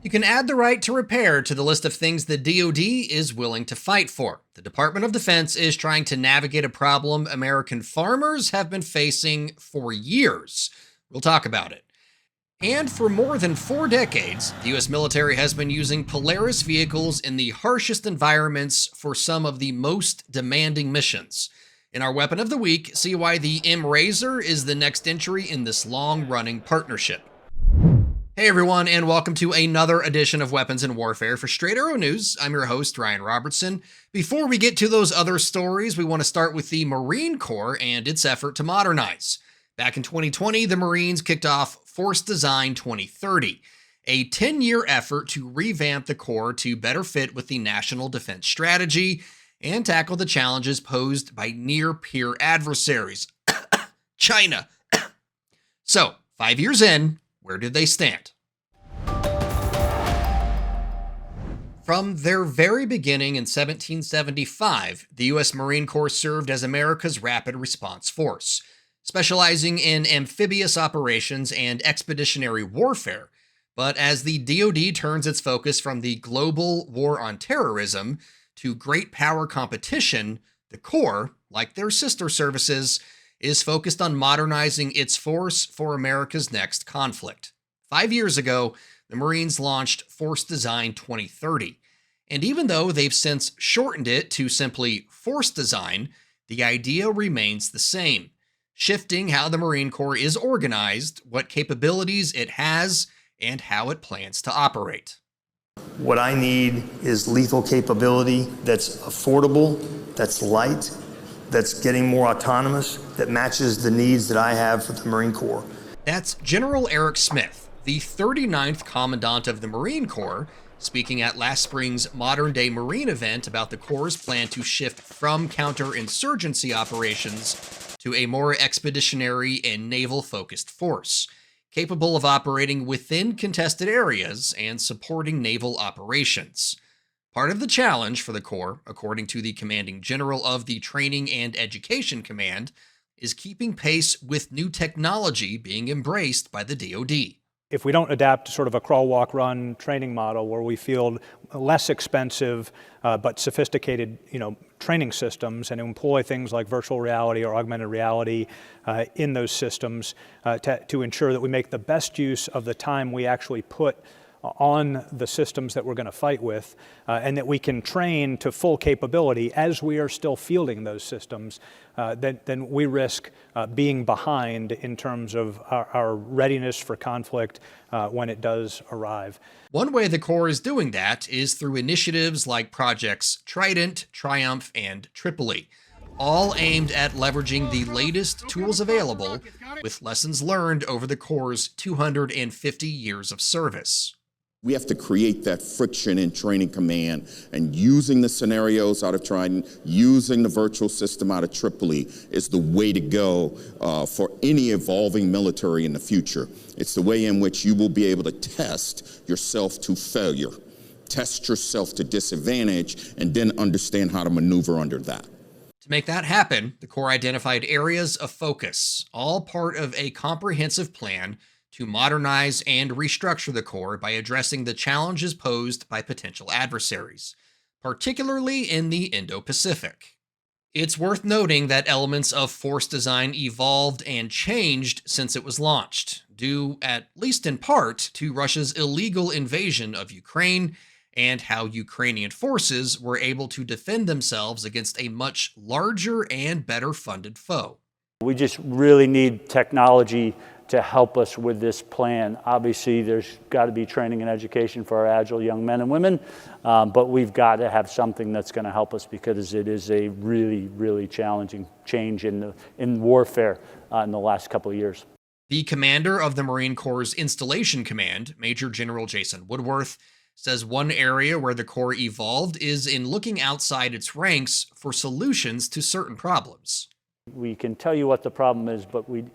You can add the right to repair to the list of things the DoD is willing to fight for. The Department of Defense is trying to navigate a problem American farmers have been facing for years. We'll talk about it. And for more than 4 decades, the U.S. military has been using Polaris vehicles in the harshest environments for some of the most demanding missions. In our Weapon of the Week, see why the MRZR is the next entry in this long-running partnership. Hey everyone, and welcome to another edition of Weapons and Warfare for Straight Arrow News. I'm your host, Ryan Robertson. Before we get to those other stories, we want to start with the Marine Corps and its effort to modernize. Back in 2020, the Marines kicked off Force Design 2030, a 10-year effort to revamp the Corps to better fit with the national defense strategy and tackle the challenges posed by near-peer adversaries. China. So, 5 years in, where did they stand? From their very beginning in 1775, the U.S. Marine Corps served as America's rapid response force, specializing in amphibious operations and expeditionary warfare. But as the DoD turns its focus from the global war on terrorism to great power competition, the Corps, like their sister services, is focused on modernizing its force for America's next conflict. 5 years ago, the Marines launched Force Design 2030, and even though they've since shortened it to simply Force Design, the idea remains the same, shifting how the Marine Corps is organized, what capabilities it has, and how it plans to operate. What I need is lethal capability that's affordable, that's light, that's getting more autonomous, that matches the needs that I have for the Marine Corps. That's General Eric Smith, the 39th Commandant of the Marine Corps, speaking at last spring's Modern Day Marine event about the Corps' plan to shift from counterinsurgency operations to a more expeditionary and naval-focused force, capable of operating within contested areas and supporting naval operations. Part of the challenge for the Corps, according to the commanding general of the Training and Education Command, is keeping pace with new technology being embraced by the DoD. If we don't adapt to sort of a crawl, walk, run training model where we field less expensive but sophisticated, training systems and employ things like virtual reality or augmented reality in those systems to ensure that we make the best use of the time we actually put on the systems that we're going to fight with, and that we can train to full capability as we are still fielding those systems, then we risk being behind in terms of our readiness for conflict when it does arrive. One way the Corps is doing that is through initiatives like projects Trident, Triumph, and Tripoli, all aimed at leveraging the latest tools available with lessons learned over the Corps' 250 years of service. We have to create that friction in training command, and using the scenarios out of Trident, using the virtual system out of Tripoli is the way to go for any evolving military in the future. It's the way in which you will be able to test yourself to failure, test yourself to disadvantage, and then understand how to maneuver under that. To make that happen, the Corps identified areas of focus, all part of a comprehensive plan to modernize and restructure the Corps by addressing the challenges posed by potential adversaries, particularly in the Indo-Pacific. It's worth noting that elements of Force Design evolved and changed since it was launched, due, at least in part, to Russia's illegal invasion of Ukraine and how Ukrainian forces were able to defend themselves against a much larger and better funded foe. We just really need technology to help us with this plan. Obviously, there's got to be training and education for our agile young men and women, but we've got to have something that's going to help us because it is a really, really challenging change in warfare in the last couple of years. The commander of the Marine Corps' Installation Command, Major General Jason Woodworth, says one area where the Corps evolved is in looking outside its ranks for solutions to certain problems. We can tell you what the problem is, but we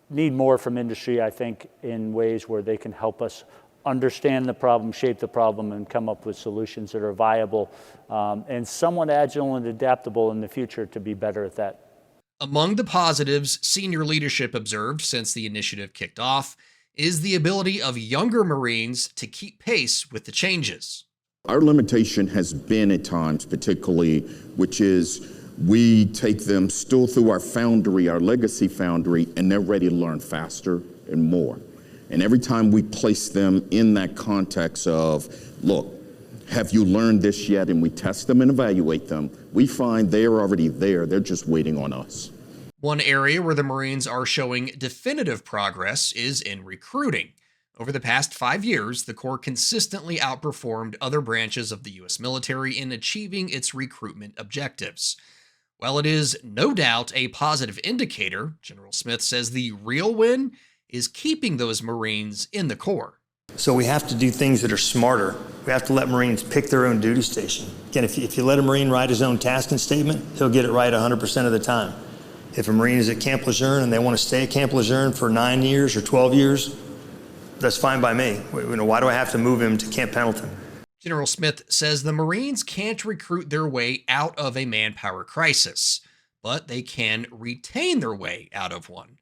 need more from industry, I think, in ways where they can help us understand the problem, shape the problem, and come up with solutions that are viable and somewhat agile and adaptable in the future to be better at that. Among the positives senior leadership observed since the initiative kicked off is the ability of younger Marines to keep pace with the changes. Our limitation has been at times, particularly, which is we take them still through our foundry, our legacy foundry, and they're ready to learn faster and more. And every time we place them in that context of, look, have you learned this yet? And we test them and evaluate them, we find they're already there. They're just waiting on us. One area where the Marines are showing definitive progress is in recruiting. Over the past 5 years, the Corps consistently outperformed other branches of the U.S. military in achieving its recruitment objectives. While it is no doubt a positive indicator, General Smith says the real win is keeping those Marines in the Corps. So we have to do things that are smarter. We have to let Marines pick their own duty station. Again, if you let a Marine write his own tasking statement, he'll get it right 100% of the time. If a Marine is at Camp Lejeune and they want to stay at Camp Lejeune for 9 years or 12 years, that's fine by me. Why do I have to move him to Camp Pendleton? General Smith says the Marines can't recruit their way out of a manpower crisis, but they can retain their way out of one.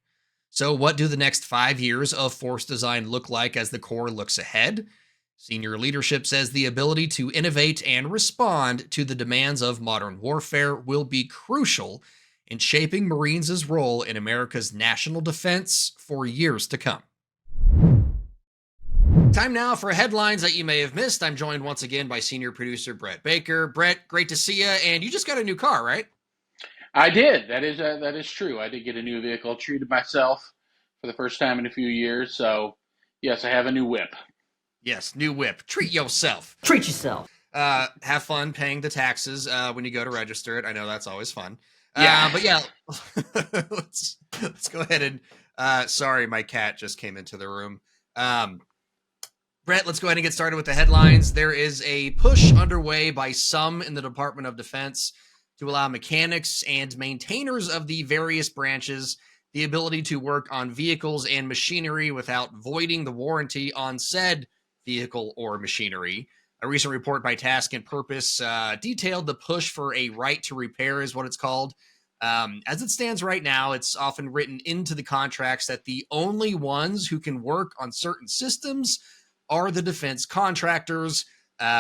So what do the next 5 years of force design look like as the Corps looks ahead? Senior leadership says the ability to innovate and respond to the demands of modern warfare will be crucial in shaping Marines' role in America's national defense for years to come. Time now for headlines that you may have missed. I'm joined once again by senior producer Brett Baker. Brett, great to see you. And you just got a new car, right? I did. That is true. I did get a new vehicle. Treated myself for the first time in a few years. So, yes, I have a new whip. Yes, new whip. Treat yourself. Treat yourself. Have fun paying the taxes when you go to register it. I know that's always fun. Yeah. But yeah, let's go ahead and sorry, my cat just came into the room. Brett, let's go ahead and get started with the headlines. There is a push underway by some in the Department of Defense to allow mechanics and maintainers of the various branches the ability to work on vehicles and machinery without voiding the warranty on said vehicle or machinery. A recent report by Task and Purpose detailed the push for a right to repair is what it's called. As it stands right now, it's often written into the contracts that the only ones who can work on certain systems are the defense contractors.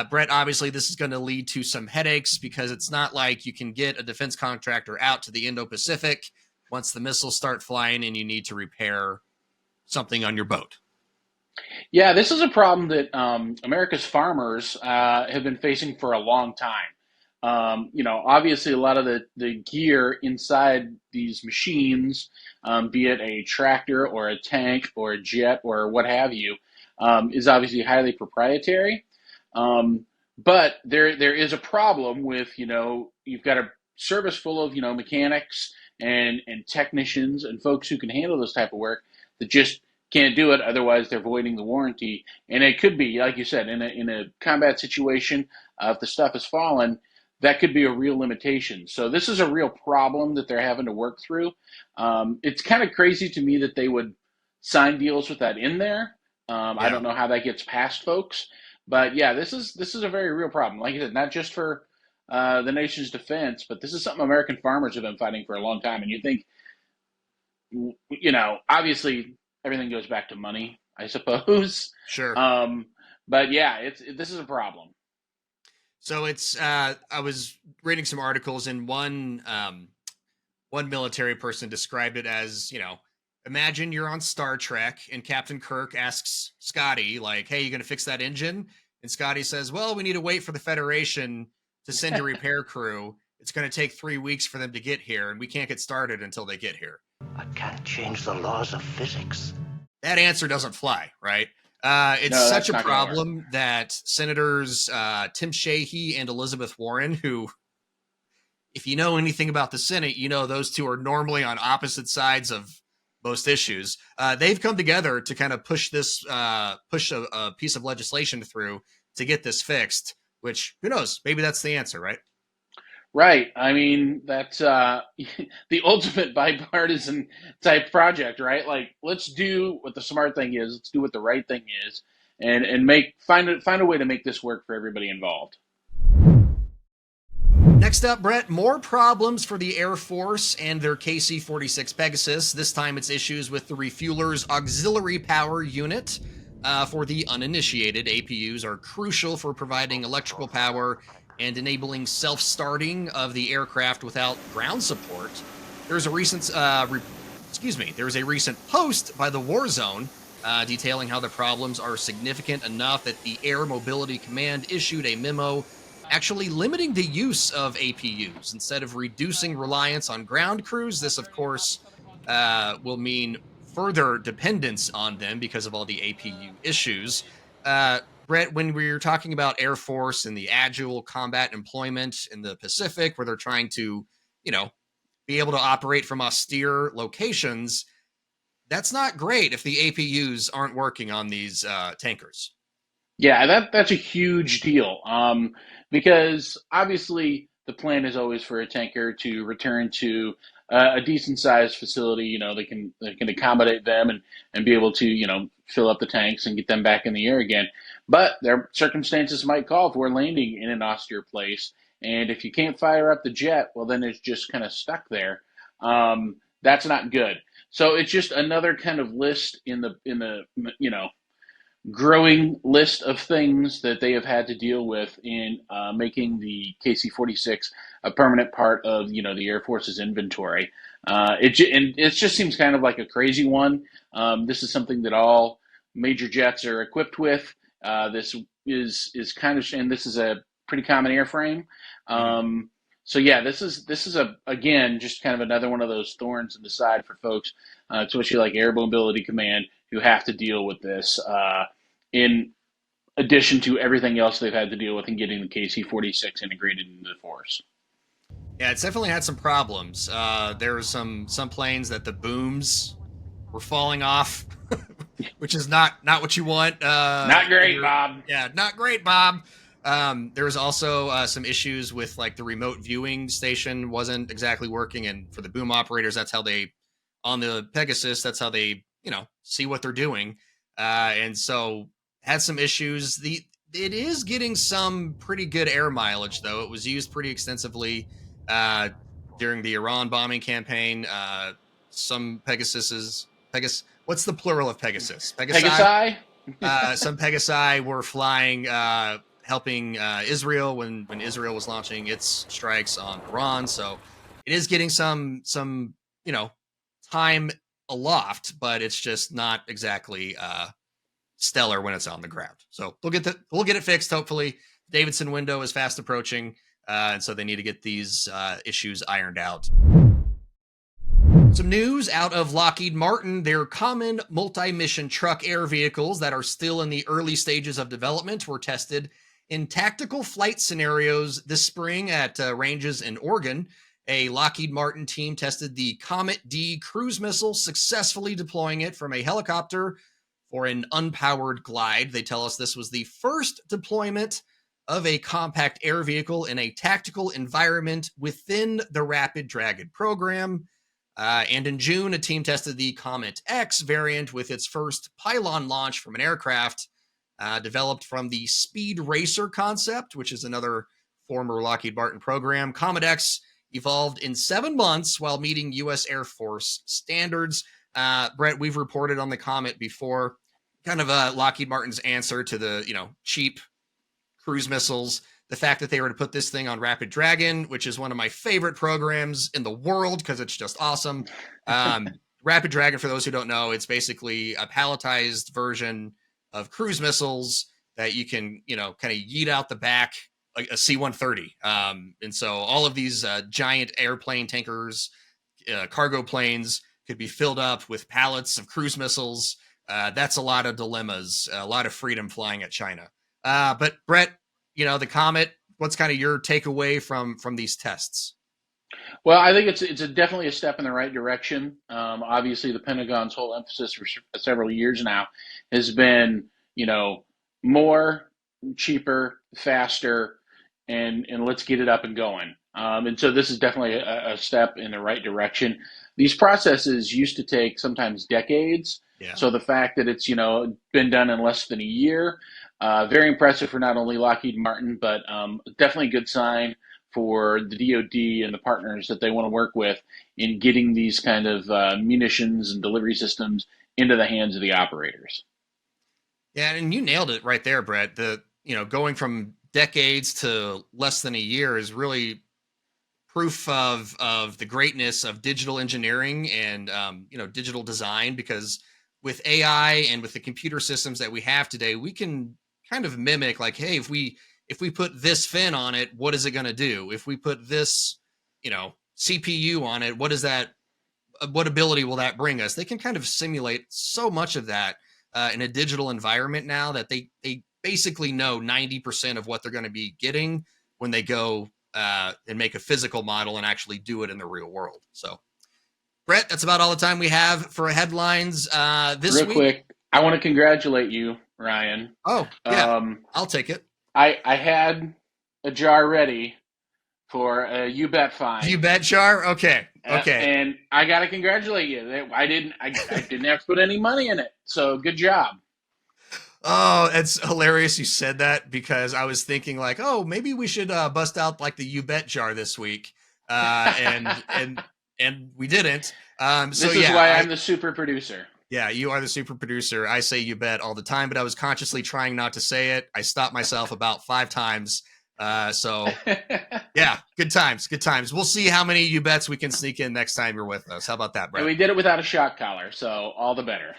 Brett, obviously this is going to lead to some headaches because it's not like you can get a defense contractor out to the Indo-Pacific once the missiles start flying and you need to repair something on your boat. Yeah, this is a problem that America's farmers have been facing for a long time. Obviously a lot of the gear inside these machines, be it a tractor or a tank or a jet or what have you, is obviously highly proprietary. But there is a problem with, you've got a service full of, mechanics and technicians and folks who can handle this type of work that just can't do it. Otherwise, they're voiding the warranty. And it could be, like you said, in a combat situation, if the stuff is fallen, that could be a real limitation. So this is a real problem that they're having to work through. It's kind of crazy to me that they would sign deals with that in there. I don't know how that gets past folks, but yeah, this is a very real problem. Like I said, not just for the nation's defense, but this is something American farmers have been fighting for a long time. And you think, obviously everything goes back to money, I suppose. Sure. But yeah, this is a problem. So it's I was reading some articles and one military person described it as, imagine you're on Star Trek and Captain Kirk asks Scotty, like, hey, you going to fix that engine? And Scotty says, well, we need to wait for the Federation to send a repair crew. It's going to take 3 weeks for them to get here, and we can't get started until they get here. I can't change the laws of physics. That answer doesn't fly, right? It's No, such a that's not gonna problem that Senators Tim Sheehy and Elizabeth Warren, who, if you know anything about the Senate, those two are normally on opposite sides of most issues. They've come together to kind of push a piece of legislation through to get this fixed, which, who knows, maybe that's the answer, right? Right. I mean, that's the ultimate bipartisan type project, right? Like, let's do what the smart thing is. Let's do what the right thing is, and find a way to make this work for everybody involved. Next up, Brett, more problems for the Air Force and their KC-46 Pegasus. This time it's issues with the Refueler's auxiliary power unit. For the uninitiated, APUs are crucial for providing electrical power and enabling self-starting of the aircraft without ground support. There's a recent, there's a recent post by the Warzone detailing how the problems are significant enough that the Air Mobility Command issued a memo actually limiting the use of APUs instead of reducing reliance on ground crews. This, of course, will mean further dependence on them because of all the APU issues. Brett, when we were talking about Air Force and the agile combat employment in the Pacific, where they're trying to, be able to operate from austere locations, that's not great if the APUs aren't working on these tankers. Yeah, that's a huge deal. Because obviously the plan is always for a tanker to return to a decent sized facility. They can accommodate them and be able to fill up the tanks and get them back in the air again. But their circumstances might call for landing in an austere place, and if you can't fire up the jet, well, then it's just kind of stuck there. That's not good. So it's just another kind of list in the growing list of things that they have had to deal with in making the KC-46 a permanent part of the Air Force's inventory. It just seems kind of like a crazy one. This is something that all major jets are equipped with. This is kind of, and this is a pretty common airframe. So yeah, this is again just kind of another one of those thorns in the side for folks, especially like Air Mobility Command, who have to deal with this in addition to everything else they've had to deal with in getting the KC-46 integrated into the force. Yeah, it's definitely had some problems. There were some planes that the booms were falling off, which is not what you want. Not great, Bob. Yeah, not great, Bob. There was also some issues with like the remote viewing station wasn't exactly working, and for the boom operators, that's how they on the Pegasus. That's how they see what they're doing, and so had some issues. It is getting some pretty good air mileage, though. It was used pretty extensively during the Iran bombing campaign. Some Pegasus. What's the plural of Pegasus? Pegasi. Some Pegasi were flying, helping Israel when Israel was launching its strikes on Iran. So it is getting some time aloft, but it's just not exactly stellar when it's on the ground. So we'll get it fixed. Hopefully, Davidson window is fast approaching, and so they need to get these issues ironed out. Some news out of Lockheed Martin. Their common multi-mission truck air vehicles that are still in the early stages of development were tested in tactical flight scenarios this spring at ranges in Oregon. A Lockheed Martin team tested the Comet D cruise missile, successfully deploying it from a helicopter for an unpowered glide. They tell us this was the first deployment of a compact air vehicle in a tactical environment within the Rapid Dragon program. And in June, a team tested the Comet X variant with its first pylon launch from an aircraft developed from the Speed Racer concept, which is another former Lockheed Martin program. Comet X evolved in 7 months while meeting U.S. Air Force standards. Brett, we've reported on the Comet before, kind of Lockheed Martin's answer to the cheap cruise missiles. The fact that they were to put this thing on Rapid Dragon, which is one of my favorite programs in the world because it's just awesome. Rapid Dragon, for those who don't know, it's basically a palletized version of cruise missiles that you can, kind of yeet out the back like a C-130. And so all of these giant airplane tankers, cargo planes could be filled up with pallets of cruise missiles. That's a lot of dilemmas, a lot of freedom flying at China. But Brett, the Comet, what's kind of your takeaway from these tests? Well, I think it's definitely a step in the right direction. Obviously, the Pentagon's whole emphasis for several years now has been, more, cheaper, faster, and let's get it up and going. And so this is definitely a step in the right direction. These processes used to take sometimes decades. Yeah. So the fact that it's, been done in less than a year, very impressive for not only Lockheed Martin, but definitely a good sign for the DoD and the partners that they want to work with in getting these kind of munitions and delivery systems into the hands of the operators. Yeah, and you nailed it right there, Brett. Going from decades to less than a year is really proof of the greatness of digital engineering and digital design, because with AI and with the computer systems that we have today, we can kind of mimic, like, hey, if we put this fin on it, what is it going to do? If we put this, CPU on it, what ability will that bring us? They can kind of simulate so much of that in a digital environment now that they basically know 90% of what they're going to be getting when they go and make a physical model and actually do it in the real world. So, Brett, that's about all the time we have for headlines this week. Real quick, I want to congratulate you, Ryan. Oh, yeah, I'll take it. I had a jar ready for a You Bet find. You Bet jar? Okay. And I got to congratulate you. I didn't have to put any money in it. So good job. Oh, it's hilarious you said that, because I was thinking like, oh, maybe we should bust out like the You Bet jar this week. And we didn't. This is why I'm the super producer. Yeah, you are the super producer. I say you bet all the time, but I was consciously trying not to say it. I stopped myself about 5 times. So yeah, good times. We'll see how many you bets we can sneak in next time you're with us. How about that, Brett? And we did it without a shock collar, so all the better.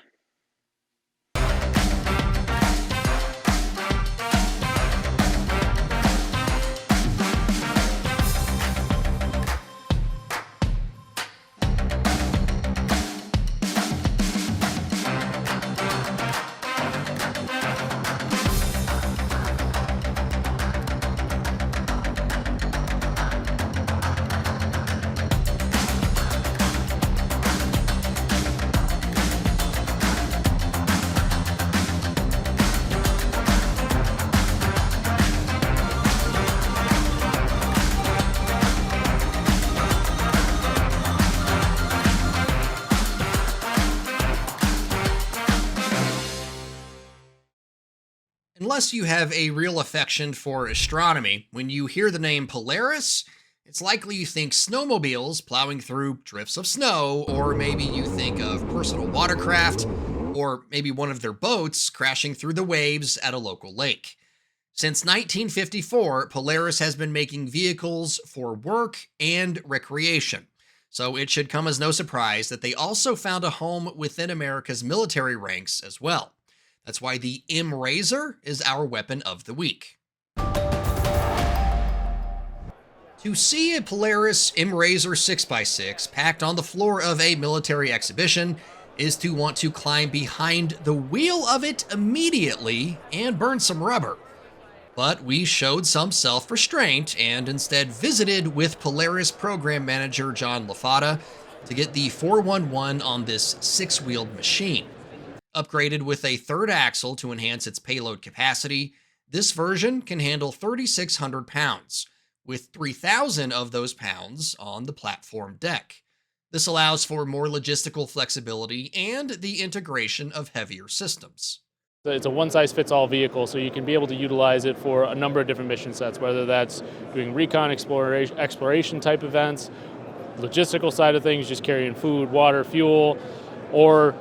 Unless you have a real affection for astronomy, when you hear the name Polaris, it's likely you think snowmobiles plowing through drifts of snow, or maybe you think of personal watercraft, or maybe one of their boats crashing through the waves at a local lake. Since 1954, Polaris has been making vehicles for work and recreation, so it should come as no surprise that they also found a home within America's military ranks as well. That's why the MRZR is our weapon of the week. To see a Polaris MRZR 6x6 packed on the floor of a military exhibition is to want to climb behind the wheel of it immediately and burn some rubber. But we showed some self-restraint and instead visited with Polaris program manager John LaFata to get the 411 on this 6-wheeled machine. Upgraded with a third axle to enhance its payload capacity, this version can handle 3,600 pounds, with 3,000 of those pounds on the platform deck. This allows for more logistical flexibility and the integration of heavier systems. It's a one-size-fits-all vehicle, so you can be able to utilize it for a number of different mission sets, whether that's doing recon exploration type events, logistical side of things, just carrying food, water, fuel, or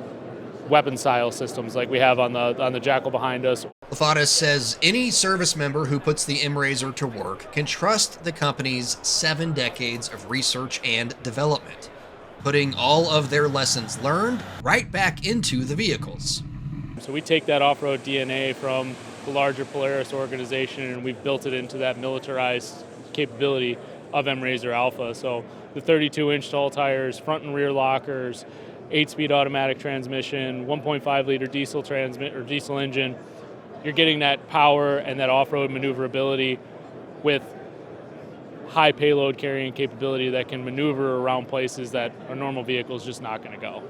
weapon-style systems like we have on the Jackal behind us. LaFata says any service member who puts the MRZR to work can trust the company's 7 decades of research and development, putting all of their lessons learned right back into the vehicles. So we take that off-road DNA from the larger Polaris organization and we've built it into that militarized capability of MRZR Alpha. So the 32-inch tall tires, front and rear lockers, 8-speed automatic transmission, 1.5-liter diesel engine. You're getting that power and that off-road maneuverability with high payload carrying capability that can maneuver around places that a normal vehicle is just not going to go.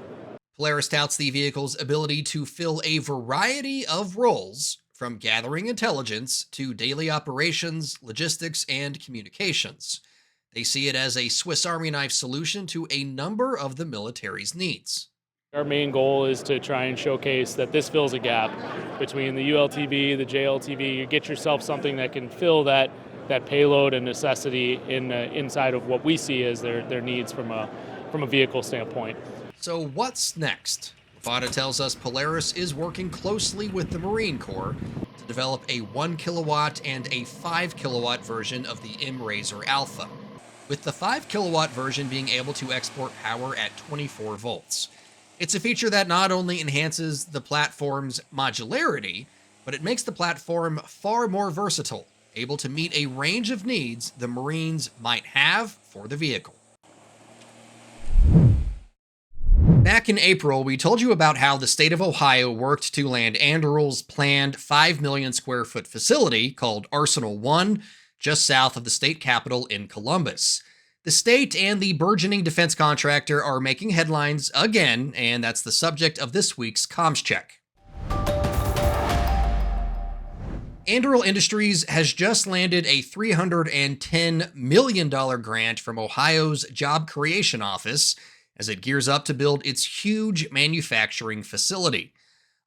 Polaris touts the vehicle's ability to fill a variety of roles, from gathering intelligence to daily operations, logistics, and communications. They see it as a Swiss Army knife solution to a number of the military's needs. Our main goal is to try and showcase that this fills a gap between the ULTV, the JLTV. You get yourself something that can fill that that payload and necessity inside of what we see as their needs from a vehicle standpoint. So what's next? Levada tells us Polaris is working closely with the Marine Corps to develop a 1 kilowatt and a 5 kilowatt version of the MRZR Alpha, with the 5 kilowatt version being able to export power at 24 volts. It's a feature that not only enhances the platform's modularity, but it makes the platform far more versatile, able to meet a range of needs the Marines might have for the vehicle. Back in April, we told you about how the state of Ohio worked to land Anduril's planned 5 million square foot facility called Arsenal 1, just south of the state capitol in Columbus. The state and the burgeoning defense contractor are making headlines again, and that's the subject of this week's Comms Check. Anduril Industries has just landed a $310 million grant from Ohio's Job Creation Office as it gears up to build its huge manufacturing facility.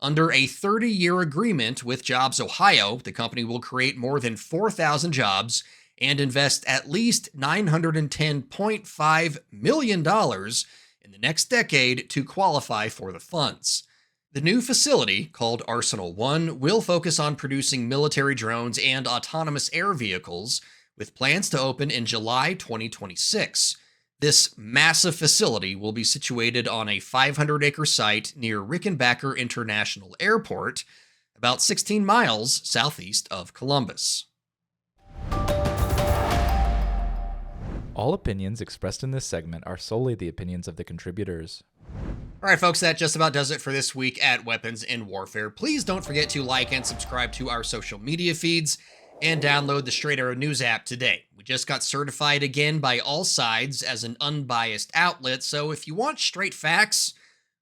Under a 30-year agreement with JobsOhio, the company will create more than 4,000 jobs and invest at least $910.5 million in the next decade to qualify for the funds. The new facility, called Arsenal 1, will focus on producing military drones and autonomous air vehicles, with plans to open in July 2026. This massive facility will be situated on a 500-acre site near Rickenbacker International Airport, about 16 miles southeast of Columbus. All opinions expressed in this segment are solely the opinions of the contributors. All right, folks, that just about does it for this week at Weapons in Warfare. Please don't forget to like and subscribe to our social media feeds and download the Straight Arrow News app today. We just got certified again by all sides as an unbiased outlet, so if you want straight facts,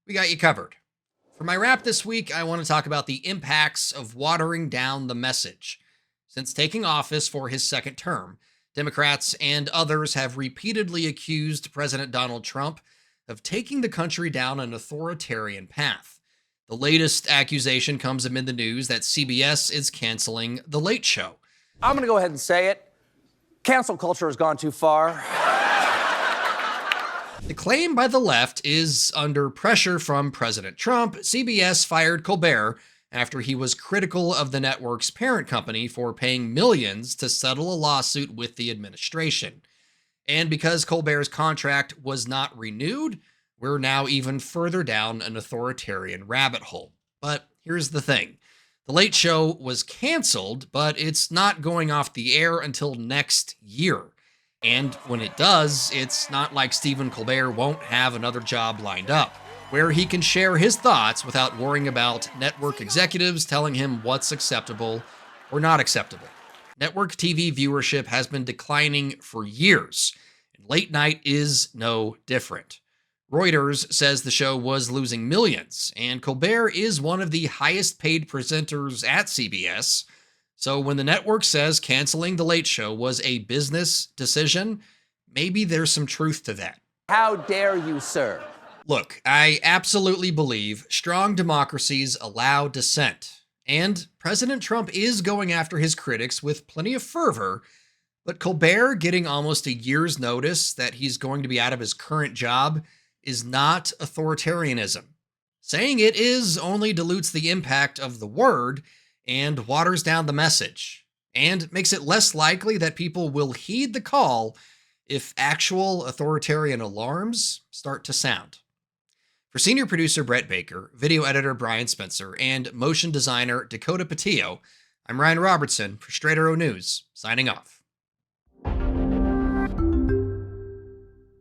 we got you covered. For my wrap this week, I want to talk about the impacts of watering down the message. Since taking office for his second term, Democrats and others have repeatedly accused President Donald Trump of taking the country down an authoritarian path. The latest accusation comes amid the news that CBS is canceling The Late Show. I'm going to go ahead and say it. Cancel culture has gone too far. The claim by the left is under pressure from President Trump. CBS fired Colbert after he was critical of the network's parent company for paying millions to settle a lawsuit with the administration. And because Colbert's contract was not renewed, we're now even further down an authoritarian rabbit hole. But here's the thing. The Late Show was canceled, but it's not going off the air until next year. And when it does, it's not like Stephen Colbert won't have another job lined up, where he can share his thoughts without worrying about network executives telling him what's acceptable or not acceptable. Network TV viewership has been declining for years, and late night is no different. Reuters says the show was losing millions, and Colbert is one of the highest paid presenters at CBS. So when the network says canceling The Late Show was a business decision, maybe there's some truth to that. How dare you, sir? Look, I absolutely believe strong democracies allow dissent, and President Trump is going after his critics with plenty of fervor, but Colbert getting almost a year's notice that he's going to be out of his current job is not authoritarianism. Saying it is only dilutes the impact of the word and waters down the message, and makes it less likely that people will heed the call if actual authoritarian alarms start to sound. For senior producer Brett Baker, video editor Brian Spencer, and motion designer Dakota Patillo, I'm Ryan Robertson for Straight Arrow News, signing off.